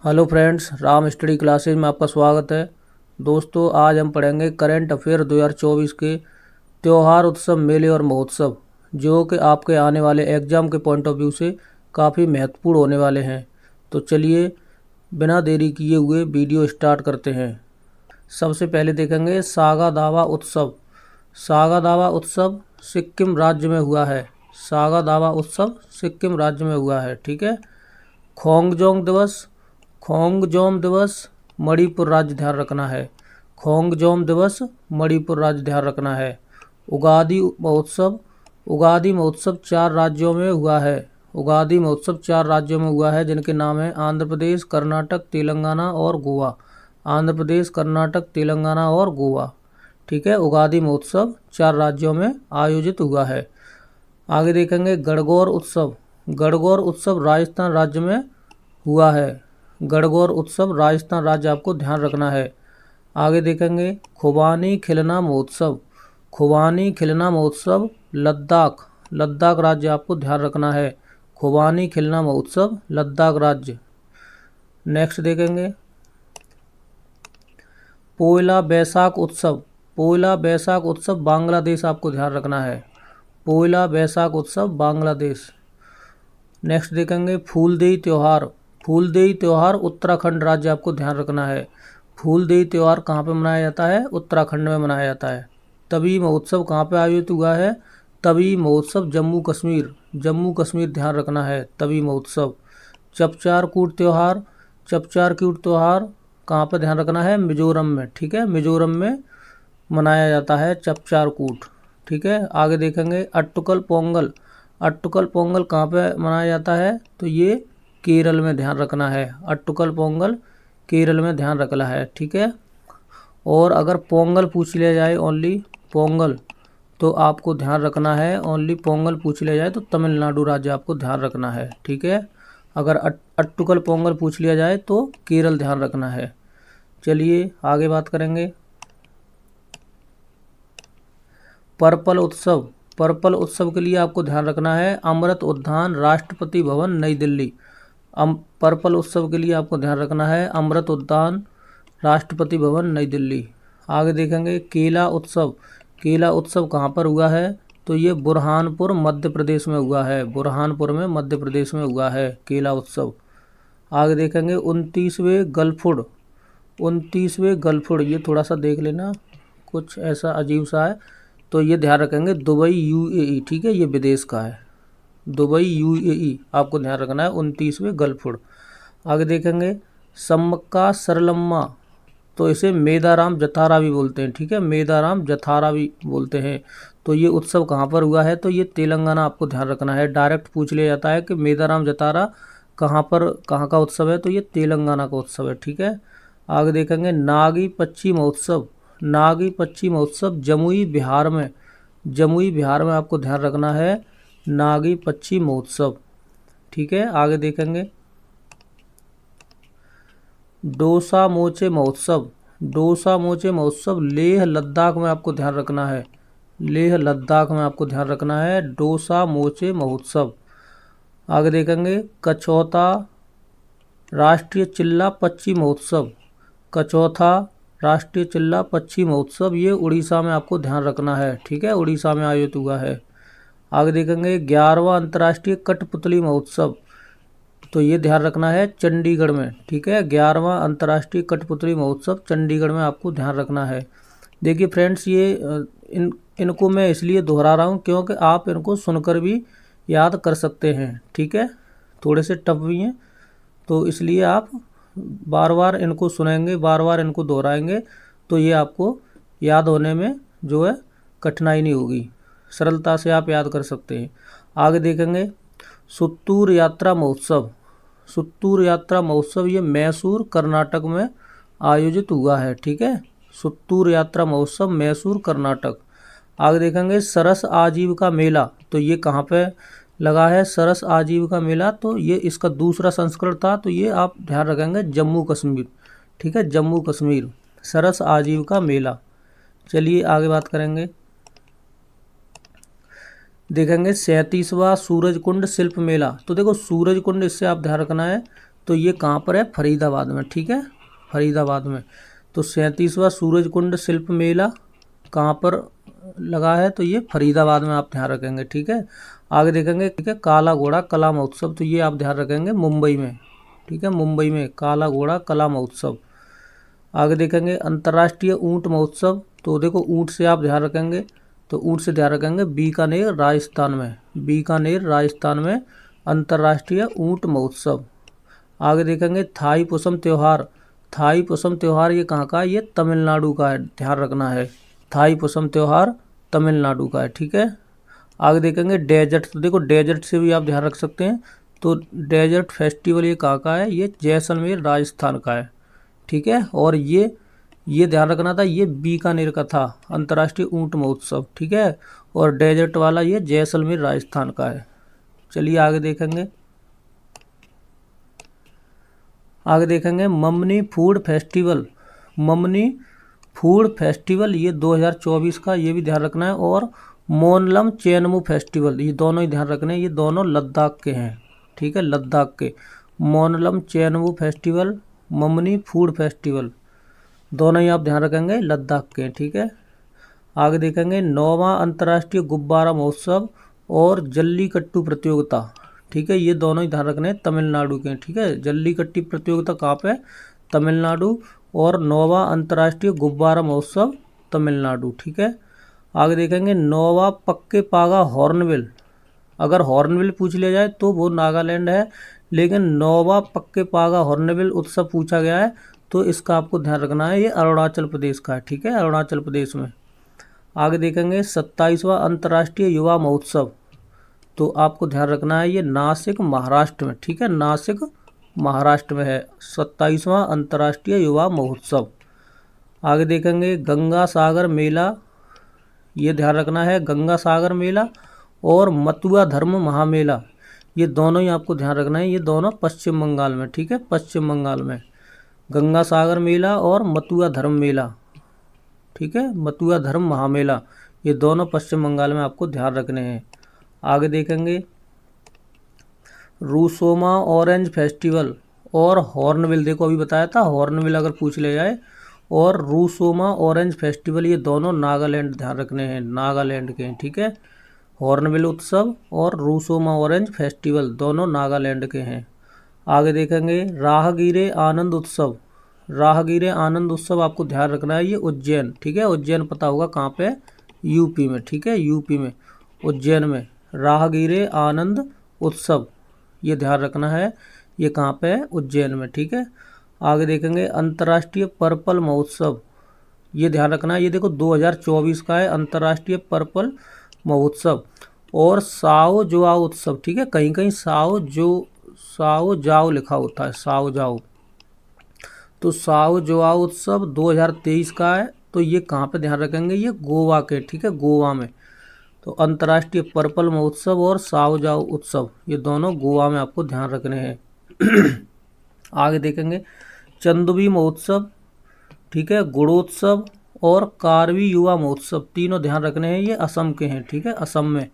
Hello friends, Ram study classes में आपका स्वागत है। दोस्तों, आज हम पढ़ेंगे करंट अफेयर 2024 के त्यौहार, उत्सव, मेले और महोत्सव, जो कि आपके आने वाले एग्जाम के पॉइंट ऑफ व्यू से काफ़ी महत्वपूर्ण होने वाले हैं। तो चलिए बिना देरी किए हुए वीडियो स्टार्ट करते हैं। सबसे पहले देखेंगे सागा दावा उत्सव। सागा दावा उत्सव सिक्किम राज्य में हुआ है। सागा दावा उत्सव सिक्किम राज्य में हुआ है। ठीक है। खोंगजोंग दिवस, खोंगजोम दिवस मणिपुर राज्य ध्यान रखना है। खोंगजोम दिवस मणिपुर राज्य ध्यान रखना है। उगादी महोत्सव, उगादी महोत्सव 4 राज्यों में हुआ है। उगादी महोत्सव 4 राज्यों में हुआ है, जिनके नाम हैं आंध्र प्रदेश, कर्नाटक, तेलंगाना और गोवा। आंध्र प्रदेश, कर्नाटक, तेलंगाना और गोवा। ठीक है। उगादी महोत्सव 4 राज्यों में आयोजित हुआ है। आगे देखेंगे गणगौर उत्सव। गणगौर उत्सव राजस्थान राज्य में हुआ है। गणगौर उत्सव राजस्थान राज्य आपको ध्यान रखना है। आगे देखेंगे खुबानी खिलना महोत्सव। खुबानी खिलना महोत्सव लद्दाख, लद्दाख राज्य आपको ध्यान रखना है। खुबानी खिलना महोत्सव लद्दाख राज्य। नेक्स्ट देखेंगे पोयला बैसाख उत्सव। पोयला बैसाख उत्सव बांग्लादेश आपको ध्यान रखना है। पोयला बैसाख उत्सव बांग्लादेश। नेक्स्ट देखेंगे फूलदेई त्यौहार। फूलदेई त्यौहार उत्तराखंड राज्य आपको ध्यान रखना है। फूलदेई त्यौहार कहाँ पे मनाया जाता है? उत्तराखंड में मनाया जाता है। तवी महोत्सव कहाँ पे आयोजित हुआ है? तवी महोत्सव जम्मू कश्मीर, जम्मू कश्मीर ध्यान रखना है। तवी महोत्सव। चपचार कूट त्यौहार, चपचार कूट त्यौहार कहाँ पे ध्यान रखना है? मिजोरम में। ठीक है। मिजोरम में मनाया जाता है चपचार कूट। ठीक है। आगे देखेंगे अट्टुकल पोंगल। अट्टुकल पोंगल कहाँ पे मनाया जाता है? तो ये केरल में ध्यान रखना है। अट्टुकल पोंगल केरल में ध्यान रखना है। ठीक है। और अगर पोंगल पूछ लिया जाए, ओनली पोंगल, तो आपको ध्यान रखना है, ओनली पोंगल पूछ लिया जाए तो तमिलनाडु राज्य आपको ध्यान रखना है। ठीक है। अगर अट्टुकल पोंगल पूछ लिया जाए तो केरल ध्यान रखना है। चलिए आगे बात करेंगे पर्पल उत्सव। पर्पल उत्सव के लिए आपको ध्यान रखना है अमृत उद्यान, राष्ट्रपति भवन, नई दिल्ली। पर्पल उत्सव के लिए आपको ध्यान रखना है अमृत उद्यान, राष्ट्रपति भवन, नई दिल्ली। आगे देखेंगे केला उत्सव। केला उत्सव कहाँ पर हुआ है? तो ये बुरहानपुर मध्य प्रदेश में हुआ है। बुरहानपुर में मध्य प्रदेश में हुआ है केला उत्सव। आगे देखेंगे 29वें गल्फुड। 29वें गल्फुड, ये थोड़ा सा देख लेना, कुछ ऐसा अजीब सा है, तो ये ध्यान रखेंगे दुबई यूएई। ठीक है। ये विदेश का है, दुबई यूएई आपको ध्यान रखना है 29वें गल्फुड। आगे देखेंगे सम्मक्का सरलम्मा, तो इसे मेदाराम जतारा भी बोलते हैं। ठीक है। मेदाराम जतारा भी बोलते हैं। तो ये उत्सव कहाँ पर हुआ है? तो ये तेलंगाना आपको ध्यान रखना है। डायरेक्ट पूछ लिया जाता है कि मेदाराम जतारा कहाँ पर, कहाँ का उत्सव है? तो ये तेलंगाना का उत्सव है। ठीक है। आगे देखेंगे नागी पच्ची महोत्सव। नागी पच्ची महोत्सव जमुई बिहार में, जमुई बिहार में आपको ध्यान रखना है नागी पच्ची महोत्सव। ठीक है। आगे देखेंगे डोसा मोचे महोत्सव। डोसा मोचे महोत्सव लेह लद्दाख में आपको ध्यान रखना है। लेह लद्दाख में आपको ध्यान रखना है डोसा मोचे महोत्सव। आगे देखेंगे कचौथा राष्ट्रीय चिल्ला पच्ची महोत्सव। कचौथा राष्ट्रीय चिल्ला पच्ची महोत्सव ये उड़ीसा में आपको ध्यान रखना है। ठीक है। उड़ीसा में आयोजित हुआ है। आगे देखेंगे 11वां अंतर्राष्ट्रीय कठपुतली महोत्सव, तो ये ध्यान रखना है चंडीगढ़ में। ठीक है। 11वां अंतर्राष्ट्रीय कठपुतली महोत्सव चंडीगढ़ में आपको ध्यान रखना है। देखिए फ्रेंड्स, ये इनको मैं इसलिए दोहरा रहा हूँ क्योंकि आप इनको सुनकर भी याद कर सकते हैं। ठीक है। थोड़े से टफ भी हैं, तो इसलिए आप बार बार इनको सुनेंगे, बार बार इनको दोहराएंगे, तो ये आपको याद होने में जो है कठिनाई नहीं होगी, सरलता से आप याद कर सकते हैं। आगे देखेंगे सुत्तूर यात्रा महोत्सव। सुत्तूर यात्रा महोत्सव ये मैसूर कर्नाटक में आयोजित हुआ है। ठीक है। सुत्तूर यात्रा महोत्सव मैसूर कर्नाटक। आगे देखेंगे सरस आजीविका मेला, तो ये कहाँ पे लगा है? सरस आजीविका मेला, तो ये इसका दूसरा संस्करण था, तो ये आप ध्यान रखेंगे जम्मू कश्मीर। ठीक है। जम्मू कश्मीर सरस आजीविका मेला। चलिए आगे बात करेंगे, देखेंगे 37वां सूरज कुंड शिल्प मेला। तो देखो सूरज कुंड, इससे आप ध्यान रखना है तो ये कहाँ पर है, फरीदाबाद में, ठीक है, फरीदाबाद में। तो 37वां सूरज कुंड शिल्प मेला कहाँ पर लगा है, तो ये फरीदाबाद में आप ध्यान रखेंगे, ठीक है। आगे देखेंगे, ठीक है, काला घोड़ा कला महोत्सव, तो ये आप ध्यान रखेंगे मुंबई में, ठीक है, मुंबई में काला घोड़ा कला महोत्सव। आगे देखेंगे अंतर्राष्ट्रीय ऊंट महोत्सव, तो देखो ऊंट से आप ध्यान रखेंगे, तो ऊंट से ध्यान रखेंगे बीकानेर राजस्थान में, बीकानेर राजस्थान में अंतर्राष्ट्रीय ऊंट महोत्सव। आगे देखेंगे थाई पुसम त्यौहार, थाई पुसम त्यौहार ये कहाँ का है, ये तमिलनाडु का है, ध्यान रखना है, थाई पुसम त्यौहार तमिलनाडु का है, ठीक है। आगे देखेंगे डेजर्ट, तो देखो डेजर्ट से भी आप ध्यान रख सकते हैं, तो डेजर्ट फेस्टिवल ये कहाँ का है, ये जैसलमेर राजस्थान का है, ठीक है। और ये ध्यान रखना था, ये बीकानेर का था अंतर्राष्ट्रीय ऊंट महोत्सव, ठीक है। और डेजर्ट वाला ये जैसलमेर राजस्थान का है। चलिए आगे देखेंगे, आगे देखेंगे ममनी फूड फेस्टिवल, ममनी फूड फेस्टिवल ये 2024 का, ये भी ध्यान रखना है। और मोनलम चेनमू फेस्टिवल, ये दोनों ही ध्यान रखने हैं, ये दोनों लद्दाख के हैं, ठीक है, लद्दाख के। मोनलम चेनमू फेस्टिवल, ममनी फूड फेस्टिवल, दोनों ही आप ध्यान रखेंगे लद्दाख के, ठीक है। आगे देखेंगे 9वां अंतर्राष्ट्रीय गुब्बारा महोत्सव और जल्लीकट्टू प्रतियोगिता, ठीक है, ये दोनों ही ध्यान रखने हैं तमिलनाडु के, ठीक है। जल्लीकट्टी प्रतियोगिता कहाँ पे, तमिलनाडु। और 9वां अंतर्राष्ट्रीय गुब्बारा महोत्सव तमिलनाडु, ठीक है। आगे देखेंगे 9वां पक्के पागा हॉर्नबिल, अगर हॉर्नबिल पूछ लिया जाए तो वो नागालैंड है, लेकिन 9वां पक्के पागा हॉर्नबिल उत्सव पूछा गया है तो इसका आपको ध्यान रखना है, ये अरुणाचल प्रदेश का है, ठीक है, अरुणाचल प्रदेश में। आगे देखेंगे 27वां अंतर्राष्ट्रीय युवा महोत्सव, तो आपको ध्यान रखना है ये नासिक महाराष्ट्र में, ठीक है, नासिक महाराष्ट्र में है 27वां अंतर्राष्ट्रीय युवा महोत्सव। आगे देखेंगे गंगा सागर मेला, ये ध्यान रखना है गंगा सागर मेला। और मथुरा धर्म महामेला, ये दोनों ही आपको ध्यान रखना है, ये दोनों पश्चिम बंगाल में, ठीक है, पश्चिम बंगाल में गंगा सागर मेला और मथुरा धर्म मेला, ठीक है, मथुरा धर्म महामेला, ये दोनों पश्चिम बंगाल में आपको ध्यान रखने हैं। आगे देखेंगे रूसोमा ऑरेंज फेस्टिवल और हॉर्नबिल, देखो अभी बताया था हॉर्नबिल अगर पूछ लिया जाए, और रूसोमा ऑरेंज फेस्टिवल ये दोनों नागालैंड ध्यान रखने हैं, नागालैंड के, ठीक है। हॉर्नबिल उत्सव और रूसोमा ऑरेंज फेस्टिवल दोनों नागालैंड के हैं। आगे देखेंगे राहगीरे आनंद उत्सव, राहगीरे आनंद उत्सव आपको ध्यान रखना है, ये उज्जैन, ठीक है, उज्जैन पता होगा कहाँ पे, यूपी में, ठीक है, यूपी में उज्जैन में राहगीरे आनंद उत्सव, ये ध्यान रखना है, ये कहाँ पे है, उज्जैन में, ठीक है। आगे देखेंगे अंतर्राष्ट्रीय पर्पल महोत्सव, ये ध्यान रखना है, ये देखो 2024 का है अंतर्राष्ट्रीय पर्पल महोत्सव। और साओ जोआओ उत्सव, ठीक है, कहीं कहीं साओ जाओ लिखा होता है, साओ जाओ, तो साओ जोआओ उत्सव 2023 का है, तो ये कहाँ पे ध्यान रखेंगे, ये गोवा के, ठीक है, गोवा में। तो अंतर्राष्ट्रीय पर्पल महोत्सव और साओ जाओ उत्सव ये दोनों गोवा में आपको ध्यान रखने हैं। आगे देखेंगे चंदुबी महोत्सव, ठीक है, गुणोत्सव और कार्बी युवा महोत्सव, तीनों ध्यान रखने हैं, ये असम के हैं, ठीक है, असम में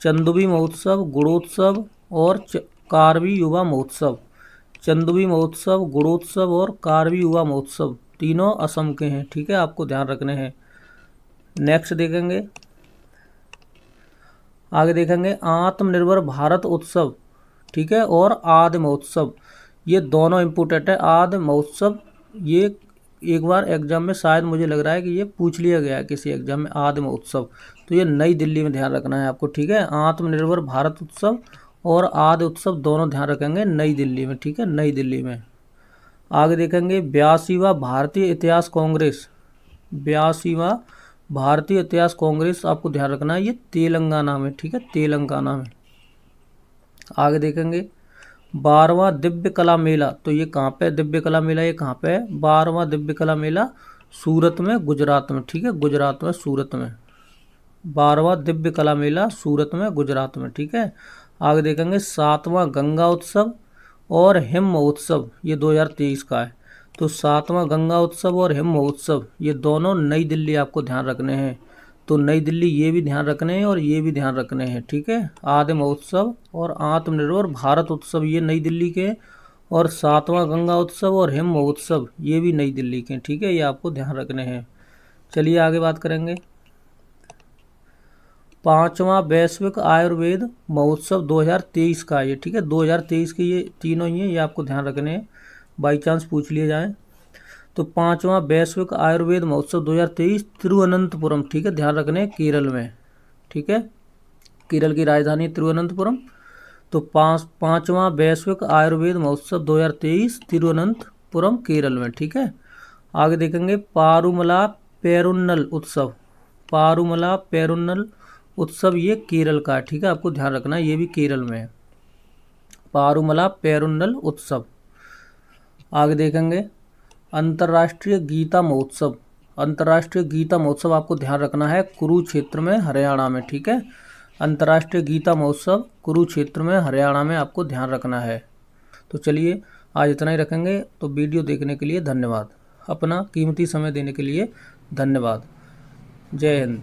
चंदुबी महोत्सव, गुणोत्सव और कार्बी युवा महोत्सव, चंदुबी महोत्सव, गुणोत्सव और कार्बी युवा महोत्सव तीनों असम के हैं, ठीक है, आपको ध्यान रखने हैं। नेक्स्ट देखेंगे, आगे देखेंगे आत्मनिर्भर भारत उत्सव, ठीक है, और आदि महोत्सव, ये दोनों इम्पोर्टेंट है। आदि महोत्सव ये एक बार एग्जाम में शायद मुझे लग रहा है कि ये पूछ लिया गया है किसी एग्जाम में, आदि महोत्सव, तो ये नई दिल्ली में ध्यान रखना है आपको, ठीक है। आत्मनिर्भर भारत उत्सव और आदि उत्सव दोनों ध्यान रखेंगे नई दिल्ली में, ठीक है, नई दिल्ली में। आगे देखेंगे 82वां भारतीय इतिहास कांग्रेस, 82वां भारतीय इतिहास कांग्रेस आपको ध्यान रखना है, ये तेलंगाना में, ठीक है, तेलंगाना में। आगे देखेंगे 12वां दिव्य कला मेला, तो ये कहाँ पे दिव्य कला मेला, ये कहाँ पे है, 12वां दिव्य कला मेला सूरत में, गुजरात में, ठीक है, गुजरात में, सूरत में 12वां दिव्य कला मेला सूरत में, गुजरात में, ठीक है। आगे देखेंगे 7वां गंगा उत्सव और हिम महोत्सव, ये 2023 का है, तो 7वां गंगा उत्सव और हिम महोत्सव ये दोनों नई दिल्ली आपको ध्यान रखने हैं, तो नई दिल्ली ये भी ध्यान रखने हैं और ये भी ध्यान रखने हैं, ठीक है। आदि महोत्सव और आत्मनिर्भर भारत उत्सव ये नई दिल्ली के, और 7वां गंगा उत्सव और हिम महोत्सव ये भी नई दिल्ली के, ठीक है, ये आपको ध्यान रखने हैं। चलिए आगे बात करेंगे। 5वां वैश्विक आयुर्वेद महोत्सव 2023 का ये, ठीक है, 2023 के ये तीनों ही हैं, ये आपको ध्यान रखने हैं, बाई चांस पूछ लिए जाएँ। तो 5वां वैश्विक आयुर्वेद महोत्सव 2023 तिरुवनंतपुरम, ठीक है, ध्यान रखने केरल में, ठीक है, केरल की राजधानी तिरुवनंतपुरम। तो 5वां वैश्विक आयुर्वेद महोत्सव 2023 तिरुवनंतपुरम केरल में, ठीक है। आगे देखेंगे पारुमला पेरुन्नल उत्सव, पारुमला पेरुन्नल उत्सव ये केरल का, ठीक है, आपको ध्यान रखना ये भी केरल में है, पारुमला पेरुन्नल उत्सव। आगे देखेंगे अंतर्राष्ट्रीय गीता महोत्सव, अंतर्राष्ट्रीय गीता महोत्सव आपको ध्यान रखना है कुरुक्षेत्र में हरियाणा में, ठीक है, अंतर्राष्ट्रीय गीता महोत्सव कुरुक्षेत्र में हरियाणा में आपको ध्यान रखना है। तो चलिए आज इतना ही रखेंगे। तो वीडियो देखने के लिए धन्यवाद, अपना कीमती समय देने के लिए धन्यवाद। जय हिंद।